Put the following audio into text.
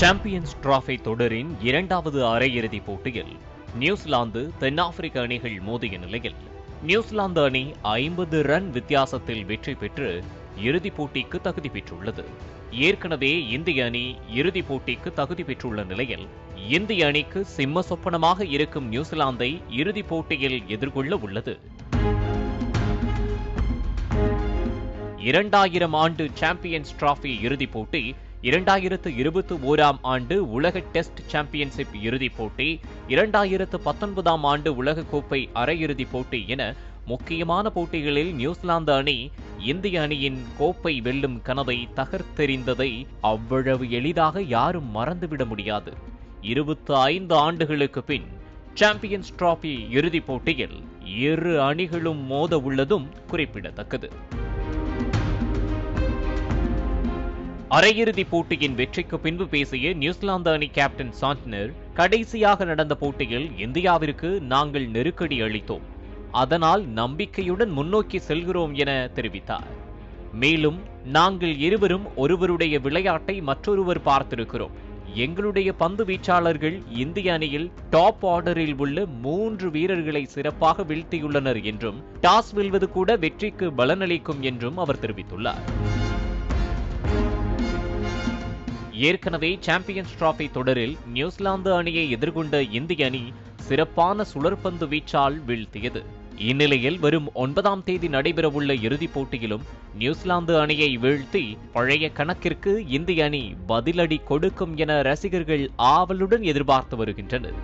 Champions trophy தொடரின் இரண்டாவது அரையிறுதிப் போட்டியில் நியூசிலாந்து தென்னாப்பிரிக்க அணிகள் மோதிய நிலையில் நியூசிலாந்து அணி 50 ரன் வித்தியாசத்தில் வெற்றி பெற்று இறுதிப் போட்டிக்கு தகுதி பெற்றுள்ளது. ஏற்கனவே இந்திய அணி இறுதிப் போட்டிக்கு தகுதி பெற்றுள்ள நிலையில் இந்திய அணிக்கு சிம்ம சொப்பனமாக இருக்கும் நியூசிலாந்தை இறுதிப் போட்டியில் எதிர்கொள்ள உள்ளது. 2000 ஆண்டு சாம்பியன்ஸ் டிராபி இறுதிப் போட்டி, 2021 ஆண்டு உலக டெஸ்ட் சாம்பியன்ஷிப் இறுதிப் போட்டி, 2019 ஆண்டு உலகக்கோப்பை அரையிறுதிப் போட்டி என முக்கியமான போட்டிகளில் நியூசிலாந்து அணி இந்திய அணியின் கோப்பை வெல்லும் கனவை தகர்த்தெறிந்ததை அவ்வளவு எளிதாக யாரும் மறந்துவிட முடியாது. 25 ஆண்டுகளுக்கு பின் சாம்பியன்ஸ் டிராபி இறுதிப் போட்டியில் இரு அணிகளும் மோத உள்ளதும் குறிப்பிடத்தக்கது. அரையிறுதிப் போட்டியின் வெற்றிக்கு பின்பு பேசிய நியூசிலாந்து அணி கேப்டன் சாண்ட்னர், கடைசியாக நடந்த போட்டியில் இந்தியாவிற்கு நாங்கள் நெருக்கடி அளித்தோம், அதனால் நம்பிக்கையுடன் முன்னோக்கி செல்கிறோம் என தெரிவித்தார். மேலும், நாங்கள் இருவரும் ஒருவருடைய விளையாட்டை மற்றொருவர் பார்த்திருக்கிறோம். எங்களுடைய பந்து வீச்சாளர்கள் இந்திய அணியில் டாப் ஆர்டரில் உள்ள 3 வீரர்களை சிறப்பாக வீழ்த்தியுள்ளனர் என்றும், டாஸ் வெல்வது கூட வெற்றிக்கு பலனளிக்கும் என்றும் அவர் தெரிவித்துள்ளார். ஏற்கனவே சாம்பியன்ஸ் டிராபி தொடரில் நியூசிலாந்து அணியை எதிர்கொண்ட இந்திய அணி சிறப்பான சுழற்பந்து வீச்சால் வீழ்த்தியது. இந்நிலையில் வரும் 9ஆம் தேதி நடைபெறவுள்ள இறுதிப் போட்டியிலும் நியூசிலாந்து அணியை வீழ்த்தி பழைய கணக்கிற்கு இந்திய அணி பதிலடி கொடுக்கும் என ரசிகர்கள் ஆவலுடன் எதிர்பார்த்து வருகின்றனர்.